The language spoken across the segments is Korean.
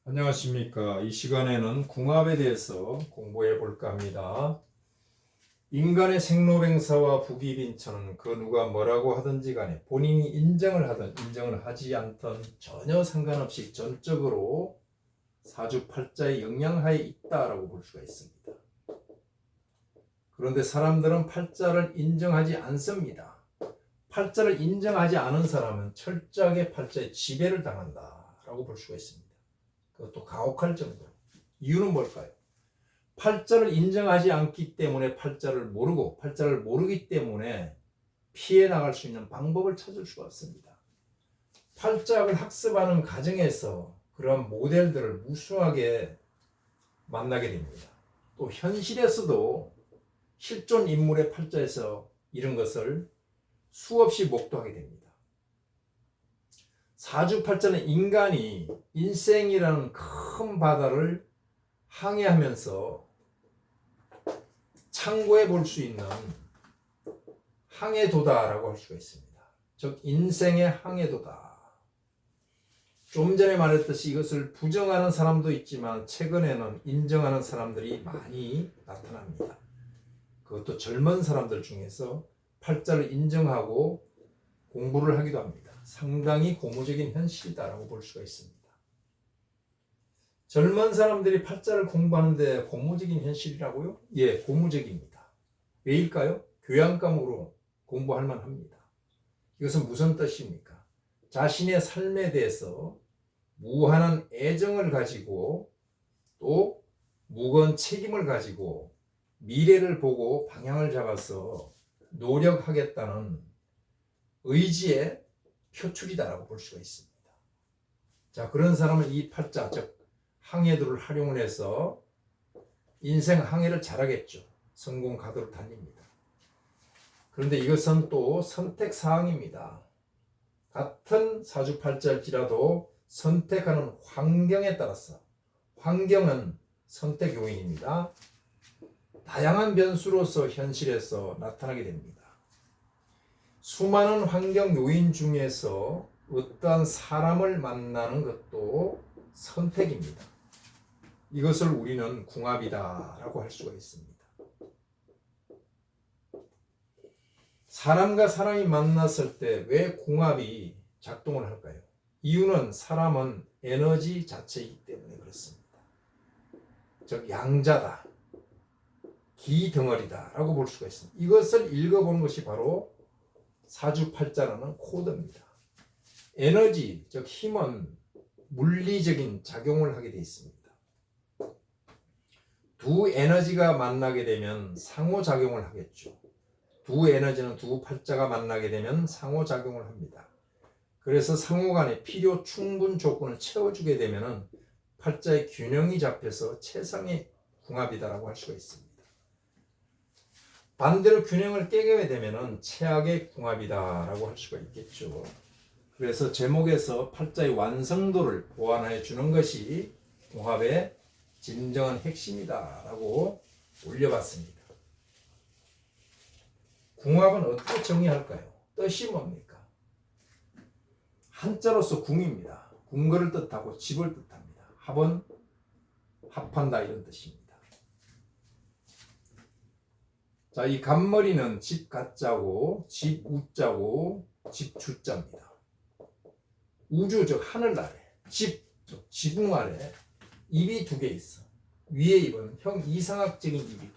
안녕하십니까. 이 시간에는 궁합에 대해서 공부해 볼까 합니다. 인간의 생로병사와 부귀빈천은 그 누가 뭐라고 하든지 간에 본인이 인정을 하든 인정을 하지 않든 전혀 상관없이 전적으로 사주팔자의 영향하에 있다라고 볼 수가 있습니다. 그런데 사람들은 팔자를 인정하지 않습니다. 팔자를 인정하지 않은 사람은 철저하게 팔자에 지배를 당한다라고 볼 수가 있습니다. 그것도 가혹할 정도로. 이유는 뭘까요? 팔자를 인정하지 않기 때문에 팔자를 모르기 때문에 피해 나갈 수 있는 방법을 찾을 수가 없습니다. 팔자학을 학습하는 과정에서 그런 모델들을 무수하게 만나게 됩니다. 또 현실에서도 실존 인물의 팔자에서 이런 것을 수없이 목도하게 됩니다. 사주팔자는 인간이 인생이라는 큰 바다를 항해하면서 참고해 볼 수 있는 항해도다라고 할 수가 있습니다. 즉 인생의 항해도다. 좀 전에 말했듯이 이것을 부정하는 사람도 있지만 최근에는 인정하는 사람들이 많이 나타납니다. 그것도 젊은 사람들 중에서 팔자를 인정하고 공부를 하기도 합니다. 상당히 고무적인 현실이다라고 볼 수가 있습니다. 젊은 사람들이 팔자를 공부하는데 고무적인 현실이라고요? 예, 고무적입니다. 왜일까요? 교양 과목으로 공부할 만합니다. 이것은 무슨 뜻입니까? 자신의 삶에 대해서 무한한 애정을 가지고 또 무거운 책임을 가지고 미래를 보고 방향을 잡아서 노력하겠다는 의지의 표출이다라고 볼 수가 있습니다. 자, 그런 사람은 이 팔자, 즉 항해도를 활용을 해서 인생 항해를 잘하겠죠. 성공 가도록 달립니다. 그런데 이것은 또 선택 사항입니다. 같은 사주팔자일지라도 선택하는 환경에 따라서, 환경은 선택 요인입니다. 다양한 변수로서 현실에서 나타나게 됩니다. 수많은 환경 요인 중에서 어떠한 사람을 만나는 것도 선택입니다. 이것을 우리는 궁합이다라고 할 수가 있습니다. 사람과 사람이 만났을 때 왜 궁합이 작동을 할까요? 이유는 사람은 에너지 자체이기 때문에 그렇습니다. 즉 양자다, 기덩어리다라고 볼 수가 있습니다. 이것을 읽어보는 것이 바로 사주팔자라는 코드입니다. 에너지, 즉 힘은 물리적인 작용을 하게 되어 있습니다. 두 에너지가 만나게 되면 상호작용을 하겠죠. 두 에너지는 두 팔자가 만나게 되면 상호작용을 합니다. 그래서 상호간에 필요 충분 조건을 채워주게 되면 팔자의 균형이 잡혀서 최상의 궁합이다라고 할 수가 있습니다. 반대로 균형을 깨게 되면 최악의 궁합이다라고 할 수가 있겠죠. 그래서 제목에서 팔자의 완성도를 보완해 주는 것이 궁합의 진정한 핵심이다라고 올려봤습니다. 궁합은 어떻게 정의할까요? 뜻이 뭡니까? 한자로서 궁입니다. 궁궐을 뜻하고 집을 뜻합니다. 합은 합한다 이런 뜻입니다. 자, 이 간머리는 집 가자고, 집 우자고, 집 주자입니다. 우주 즉 하늘 아래, 집 즉 지붕 아래 입이 두 개 있어. 위에 입은 형 이상학적인 입이고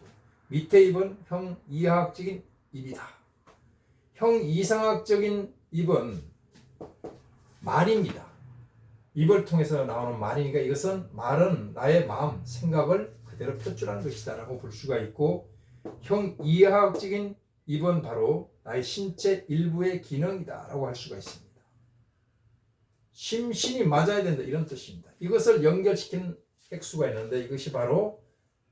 밑에 입은 형 이하학적인 입이다. 형 이상학적인 입은 말입니다. 입을 통해서 나오는 말이니까 이것은 말은 나의 마음, 생각을 그대로 표출하는 것이다 라고 볼 수가 있고, 형 이하학적인 입은 바로 나의 신체 일부의 기능이다 라고 할 수가 있습니다. 심신이 맞아야 된다 이런 뜻입니다. 이것을 연결시키는 핵수가 있는데 이것이 바로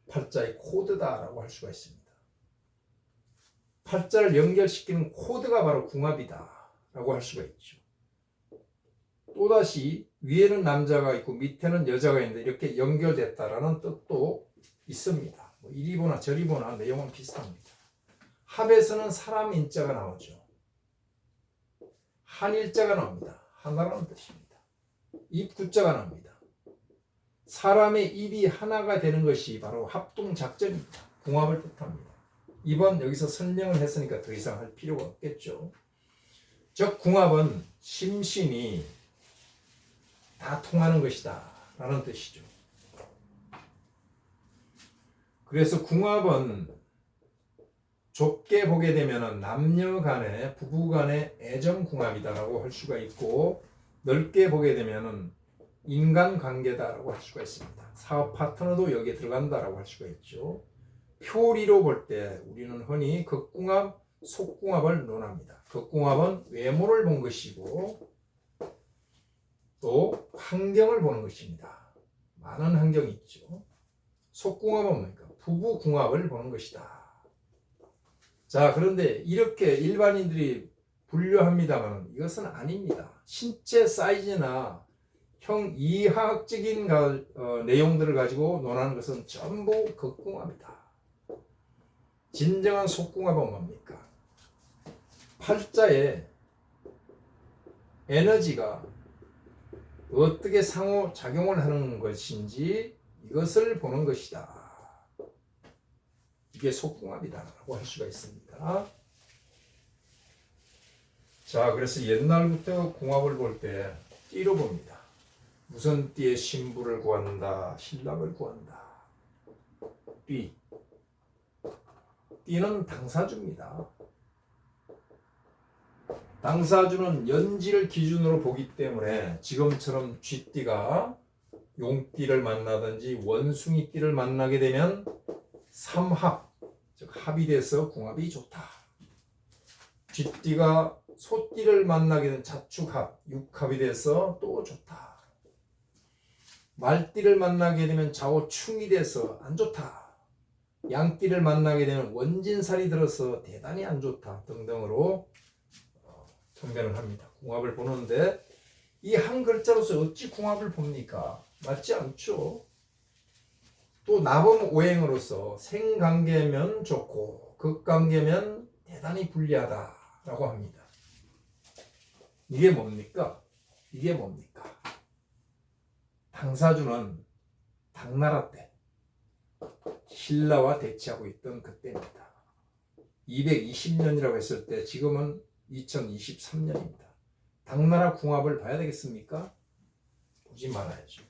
팔자의 코드다라고 할 수가 있습니다. 팔자를 연결시키는 코드가 바로 궁합이다라고 할 수가 있죠. 또다시 위에는 남자가 있고 밑에는 여자가 있는데 이렇게 연결됐다라는 뜻도 있습니다. 이리 보나 저리 보나 내용은 비슷합니다. 합에서는 사람 인자가 나오죠. 한일자가 나옵니다. 하나라는 뜻입니다. 입구자가 나옵니다. 사람의 입이 하나가 되는 것이 바로 합동작전입니다. 궁합을 뜻합니다. 이번 여기서 설명을 했으니까 더 이상 할 필요가 없겠죠. 즉 궁합은 심신이 다 통하는 것이다 라는 뜻이죠. 그래서 궁합은 좁게 보게 되면 남녀 간의 부부 간의 애정 궁합이다라고 할 수가 있고, 넓게 보게 되면 인간 관계다라고 할 수가 있습니다. 사업 파트너도 여기에 들어간다라고 할 수가 있죠. 표리로 볼 때 우리는 흔히 극궁합, 속궁합을 논합니다. 극궁합은 외모를 본 것이고 또 환경을 보는 것입니다. 많은 환경이 있죠. 속궁합은 뭡니까? 부부 궁합을 보는 것이다. 자, 그런데 이렇게 일반인들이 분류합니다만 이것은 아닙니다. 신체 사이즈나 이하학적인 내용들을 가지고 논하는 것은 전부 극궁합이다. 진정한 속궁합은 뭡니까? 팔자의 에너지가 어떻게 상호작용을 하는 것인지 이것을 보는 것이다. 이게 속궁합이다라고 할 수가 있습니다. 자, 그래서 옛날부터 궁합을 볼 때 띠로 봅니다. 무슨 띠에 신부를 구한다, 신랑을 구한다. 띠. 띠는 당사주입니다. 당사주는 연지를 기준으로 보기 때문에 지금처럼 쥐띠가 용띠를 만나든지 원숭이띠를 만나게 되면 삼합, 즉 합이 돼서 궁합이 좋다. 쥐띠가 소띠를 만나게 되면 자축합, 육합이 돼서 또 좋다. 말띠를 만나게 되면 좌우충이 돼서 안 좋다. 양띠를 만나게 되면 원진살이 들어서 대단히 안 좋다 등등으로 통변을 합니다. 궁합을 보는데 이 한 글자로서 어찌 궁합을 봅니까? 맞지 않죠. 또 나범 오행으로서 생관계면 좋고 극관계면 대단히 불리하다라고 합니다. 이게 뭡니까? 이게 뭡니까? 당사주는 당나라 때 신라와 대치하고 있던 그때입니다. 220년이라고 했을 때 지금은 2023년입니다. 당나라 궁합을 봐야 되겠습니까? 보지 말아야죠.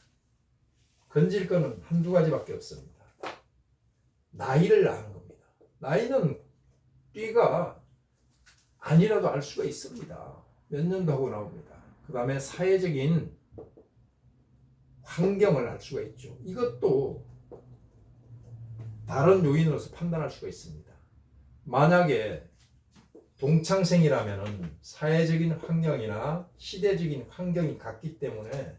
건질 거는 한두 가지밖에 없습니다. 나이를 아는 겁니다. 나이는 띠가 아니라도 알 수가 있습니다. 몇 년도 하고 나옵니다. 그 다음에 사회적인 환경을 알 수가 있죠. 이것도 다른 요인으로서 판단할 수가 있습니다. 만약에 동창생이라면 사회적인 환경이나 시대적인 환경이 같기 때문에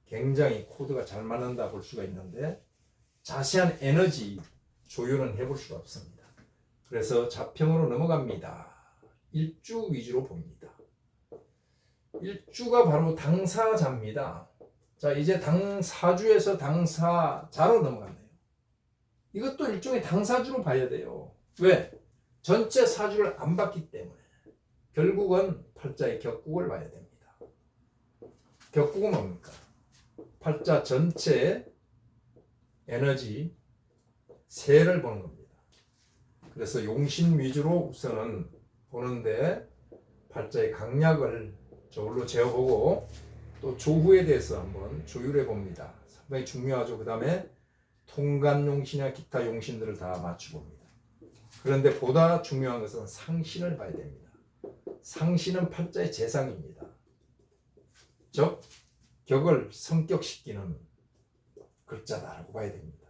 굉장히 코드가 잘 맞는다 볼 수가 있는데 자세한 에너지 조율은 해볼 수가 없습니다. 그래서 자평으로 넘어갑니다. 일주 위주로 봅니다. 일주가 바로 당사자입니다. 자, 이제 당사주에서 당사자로 넘어갔네요. 이것도 일종의 당사주로 봐야 돼요. 왜? 전체 사주를 안 봤기 때문에 결국은 팔자의 격국을 봐야 됩니다. 격국은 뭡니까? 팔자 전체 에너지 세를 보는 겁니다. 그래서 용신 위주로 우선은 보는데 팔자의 강약을 저울로 재어보고 또 조후에 대해서 한번 조율해 봅니다. 상당히 중요하죠. 그 다음에 통간용신이나 기타 용신들을 다 맞춰봅니다. 그런데 보다 중요한 것은 상신을 봐야 됩니다. 상신은 팔자의 재상입니다. 즉 격을 성격시키는 글자다라고 봐야 됩니다.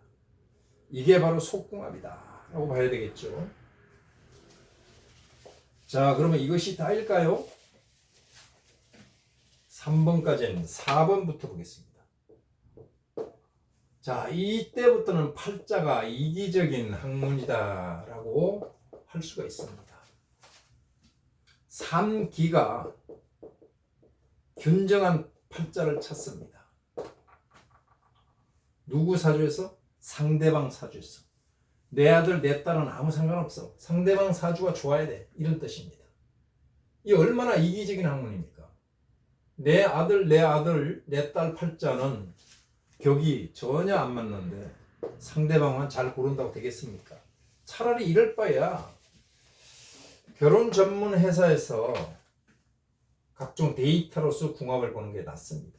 이게 바로 속궁합이다 라고 봐야 되겠죠. 자, 그러면 이것이 다일까요? 3번까지는 4번부터 보겠습니다. 자, 이때부터는 팔자가 이기적인 학문이다 라고 할 수가 있습니다. 3기가 균정한 팔자를 찾습니다. 누구 사주에서? 상대방 사주에서. 내 아들 내 딸은 아무 상관없어. 상대방 사주가 좋아야 돼. 이런 뜻입니다. 이 얼마나 이기적인 학문입니까? 내 아들 내 딸 팔자는 격이 전혀 안 맞는데 상대방만 잘 고른다고 되겠습니까? 차라리 이럴 바에야 결혼 전문 회사에서 각종 데이터로서 궁합을 보는 게 낫습니다.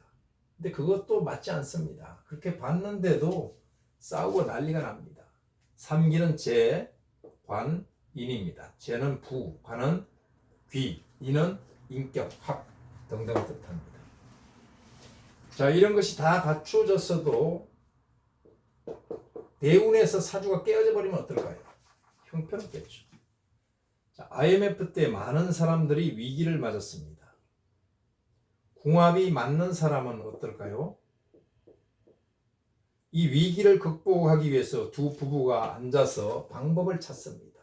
근데 그것도 맞지 않습니다. 그렇게 봤는데도 싸우고 난리가 납니다. 삼기는 재, 관, 인입니다. 재는 부, 관은 귀, 인은 인격, 합 등등 뜻합니다. 자, 이런 것이 다 갖추어졌어도 대운에서 사주가 깨어져 버리면 어떨까요? 형편없겠죠. 자, IMF 때 많은 사람들이 위기를 맞았습니다. 궁합이 맞는 사람은 어떨까요? 이 위기를 극복하기 위해서 두 부부가 앉아서 방법을 찾습니다.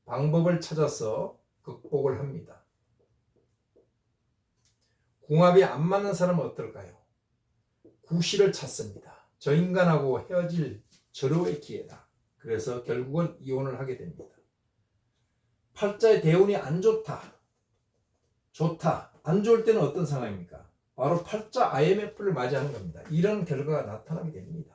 방법을 찾아서 극복을 합니다. 궁합이 안 맞는 사람은 어떨까요? 구실을 찾습니다. 저 인간하고 헤어질 절호의 기회다. 그래서 결국은 이혼을 하게 됩니다. 팔자의 대운이 안 좋다. 좋다. 안 좋을 때는 어떤 상황입니까? 바로 팔자 IMF를 맞이하는 겁니다. 이런 결과가 나타나게 됩니다.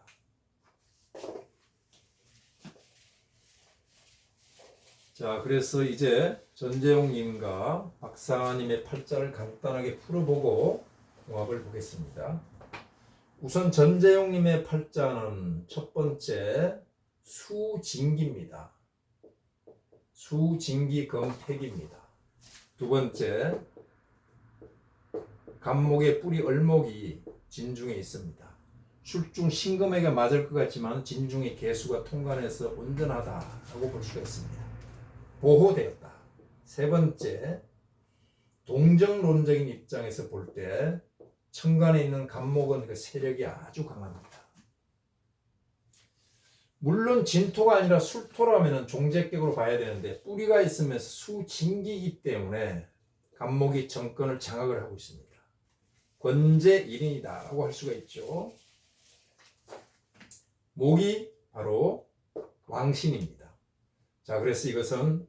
자, 그래서 이제 전재용님과 박상아님의 팔자를 간단하게 풀어보고 궁합을 보겠습니다. 우선 전재용님의 팔자는 첫 번째 수진기입니다. 수진기금택입니다. 두 번째 간목의 뿌리 을목이 진중에 있습니다. 술중 신금에게 맞을 것 같지만 진중의 개수가 통관해서 온전하다라고 볼 수가 있습니다. 보호되었다. 세 번째, 동정론적인 입장에서 볼 때 천간에 있는 간목은 그 세력이 아주 강합니다. 물론 진토가 아니라 술토라면 종재격으로 봐야 되는데 뿌리가 있으면서 수진기이기 때문에 간목이 정권을 장악을 하고 있습니다. 권재일인이다라고 할 수가 있죠. 목이 바로 왕신입니다. 자, 그래서 이것은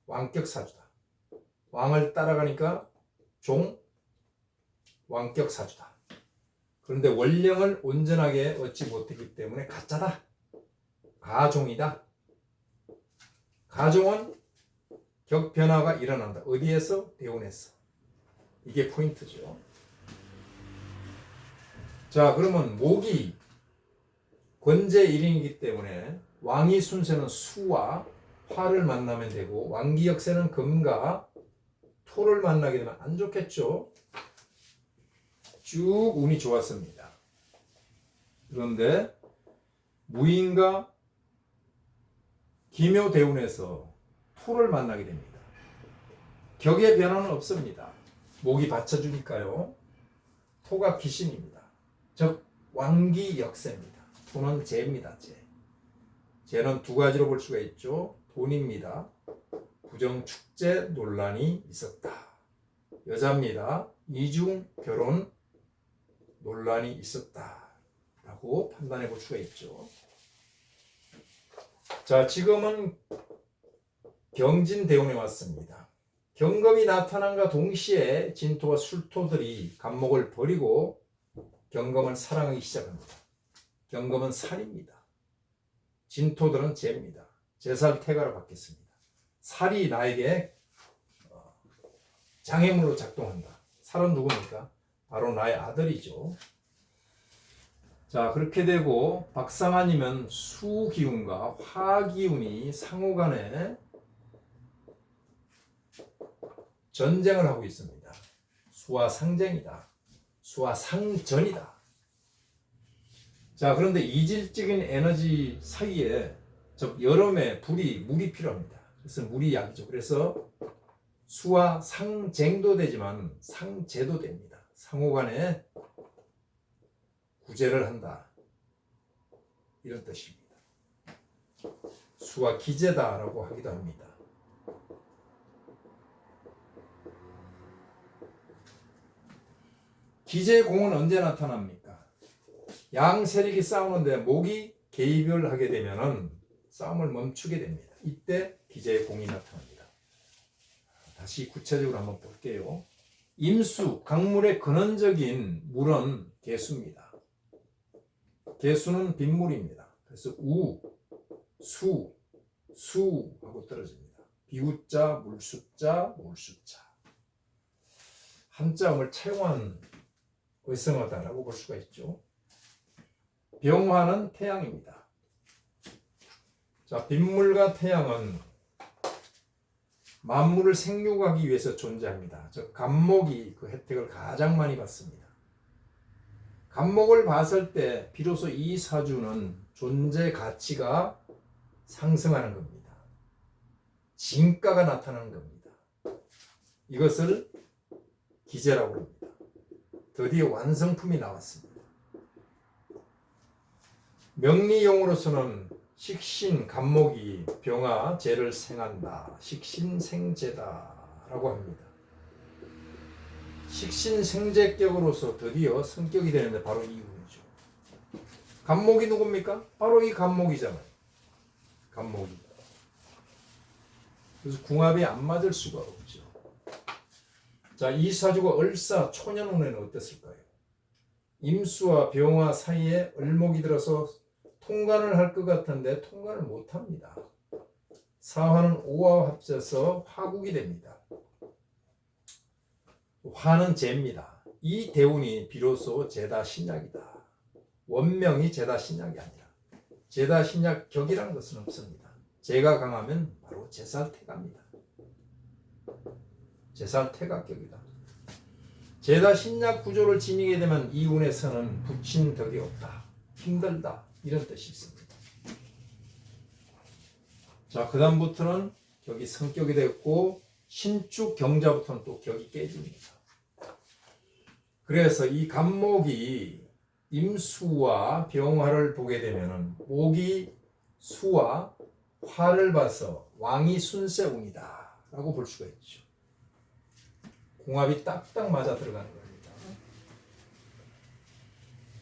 왕격사주다. 왕을 따라가니까 종, 왕격사주다. 그런데 원령을 온전하게 얻지 못했기 때문에 가짜다. 가종이다. 가종은 격변화가 일어난다. 어디에서? 대운에서. 이게 포인트죠. 자, 그러면 목이 권재 1인이기 때문에 왕위 순서는 수와 화를 만나면 되고 왕기 역세는 금과 토를 만나게 되면 안 좋겠죠. 쭉 운이 좋았습니다. 그런데 무인과 기묘대운에서 토를 만나게 됩니다. 격의 변화는 없습니다. 목이 받쳐주니까요. 토가 기신입니다. 즉 왕기 역세입니다. 토는 재입니다. 재는 두 가지로 볼 수가 있죠. 돈입니다. 부정축제 논란이 있었다. 여자입니다. 이중 결혼 논란이 있었다라고 판단해 볼 수가 있죠. 자, 지금은 경진대운에 왔습니다. 경금이 나타난과 동시에 진토와 술토들이 간목을 버리고 경금을 사랑하기 시작합니다. 경금은 살입니다. 진토들은 재입니다. 재살태가로 바뀌었습니다. 살이 나에게 장애물로 작동한다. 살은 누굽니까? 바로 나의 아들이죠. 자, 그렇게 되고 박상아님은 수기운과 화기운이 상호간에 전쟁을 하고 있습니다. 수와 상쟁이다. 수와 상전이다. 자, 그런데 이질적인 에너지 사이에 즉 여름에 물이 필요합니다. 그래서 물이 약이죠. 그래서 수와 상쟁도 되지만 상제도 됩니다. 상호간에 구제를 한다. 이런 뜻입니다. 수와 기제다라고 하기도 합니다. 기제공은 언제 나타납니까? 양 세력이 싸우는데 목이 개입을 하게 되면은 싸움을 멈추게 됩니다. 이때 기제공이 나타납니다. 다시 구체적으로 한번 볼게요. 임수, 강물의 근원적인 물은 개수입니다. 개수는 빗물입니다. 그래서 우, 수, 수하고 떨어집니다. 비우자, 물수자, 물수자. 한자음을 차용한 의성어다라고 볼 수가 있죠. 병화는 태양입니다. 자, 빗물과 태양은 만물을 생육하기 위해서 존재합니다. 즉 간목이 그 혜택을 가장 많이 받습니다. 간목을 봤을 때 비로소 이 사주는 존재 가치가 상승하는 겁니다. 진가가 나타나는 겁니다. 이것을 기재라고 합니다. 드디어 완성품이 나왔습니다. 명리용으로서는 식신, 간목이 병화, 재를 생한다. 식신생재다라고 합니다. 식신생재격으로서 드디어 성격이 되는데 바로 이 운이죠. 간목이 누굽니까? 바로 이 간목이잖아요. 간목이. 그래서 궁합이 안 맞을 수가 없죠. 자, 이 사주가 을사 초년운에는 어땠을까요? 임수와 병화 사이에 을목이 들어서 통관을 할 것 같은데 통관을 못합니다. 사화는 오와 합쳐서 화국이 됩니다. 화는 재입니다. 이 대운이 비로소 재다 신약이다. 원명이 재다 신약이 아니라 재다 신약 격이라는 것은 없습니다. 재가 강하면 바로 재살태가입니다. 재살태가격이다. 재다 신약 구조를 지니게 되면 이 운에서는 붙인 덕이 없다. 힘들다. 이런 뜻이 있습니다. 자, 그 다음부터는 격이 성격이 됐고 신축 경자부터는 또 격이 깨집니다. 그래서 이 간목이 임수와 병화를 보게 되면은 목이 수와 화를 봐서 왕이 순세운이다 라고 볼 수가 있죠. 궁합이 딱딱 맞아 들어가는 겁니다.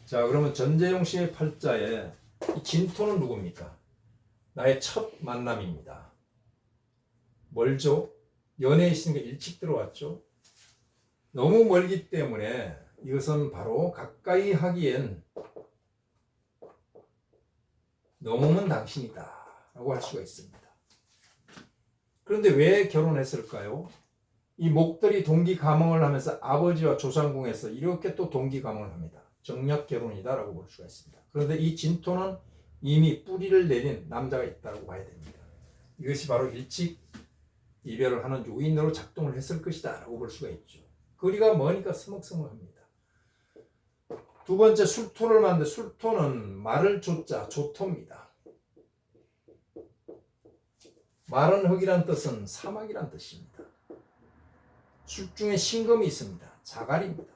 자, 그러면 전재용 씨의 팔자에 이 진토는 누굽니까? 나의 첫 만남입니다. 멀죠? 연애에 있으니까 일찍 들어왔죠? 너무 멀기 때문에 이것은 바로 가까이 하기엔 너무는 당신이다 라고 할 수가 있습니다. 그런데 왜 결혼했을까요? 이 목들이 동기가몽을 하면서 아버지와 조상궁에서 이렇게 또 동기가몽을 합니다. 정략 결혼이다 라고 볼 수가 있습니다. 그런데 이 진토는 이미 뿌리를 내린 남자가 있다고 봐야 됩니다. 이것이 바로 일찍 이별을 하는 요인으로 작동을 했을 것이다 라고 볼 수가 있죠. 거리가 머니까 서먹서먹합니다. 두 번째 술토를 만드는데 술토는 말을 조자 조토입니다. 마른 흙이란 뜻은 사막이란 뜻입니다. 술 중에 신금이 있습니다. 자갈입니다.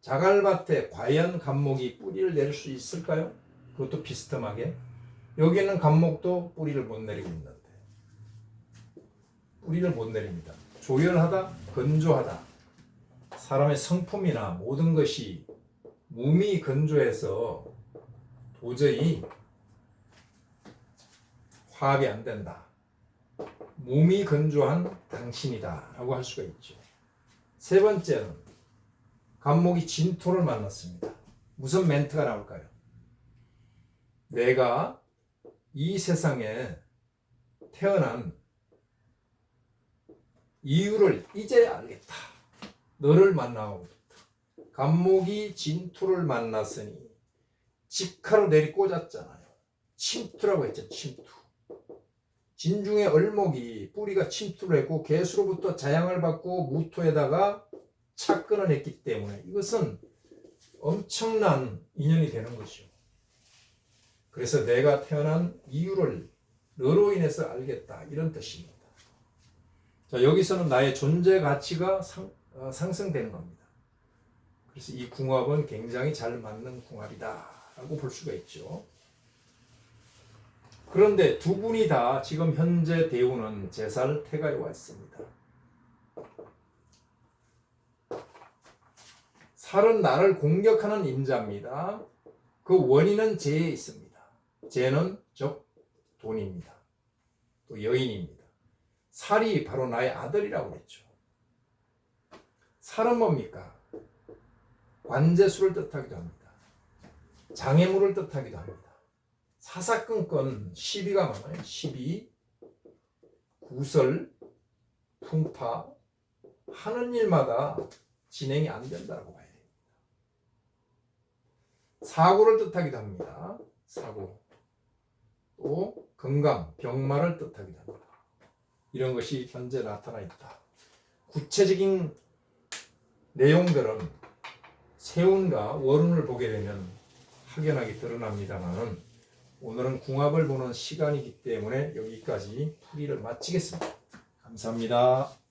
자갈밭에 과연 간목이 뿌리를 내릴 수 있을까요? 그것도 비스듬하게 여기는 간목도 뿌리를 못 내리고 있는데 뿌리를 못 내립니다. 조열하다, 건조하다. 사람의 성품이나 모든 것이 몸이 건조해서 도저히 화합이 안 된다. 몸이 건조한 당신이다 라고 할 수가 있죠. 세 번째는 간목이 진토를 만났습니다. 무슨 멘트가 나올까요? 내가 이 세상에 태어난 이유를 이제야 알겠다. 너를 만나고부터 간목이 진토를 만났으니 직하로 내리꽂았잖아요. 침투라고 했죠. 침투. 진중의 을목이 뿌리가 침투를 했고 개수로부터 자양을 받고 무토에다가 착근을 했기 때문에 이것은 엄청난 인연이 되는 것이죠. 그래서 내가 태어난 이유를 너로 인해서 알겠다 이런 뜻입니다. 자, 여기서는 나의 존재 가치가 상승되는 겁니다. 그래서 이 궁합은 굉장히 잘 맞는 궁합이다 라고 볼 수가 있죠. 그런데 두 분이 다 지금 현재 대운은 제살태가에 왔습니다. 살은 나를 공격하는 임자입니다. 그 원인은 재에 있습니다. 재는 즉 돈입니다. 또 여인입니다. 살이 바로 나의 아들이라고 했죠. 살은 뭡니까? 관제수를 뜻하기도 합니다. 장애물을 뜻하기도 합니다. 사사건건 시비가 많아요. 시비, 구설, 풍파, 하는 일마다 진행이 안 된다고 봐야 됩니다. 사고를 뜻하기도 합니다. 사고. 또 건강, 병마를 뜻하기도 합니다. 이런 것이 현재 나타나 있다. 구체적인 내용들은 세운과 월운을 보게 되면 확연하게 드러납니다만 오늘은 궁합을 보는 시간이기 때문에 여기까지 풀이를 마치겠습니다. 감사합니다.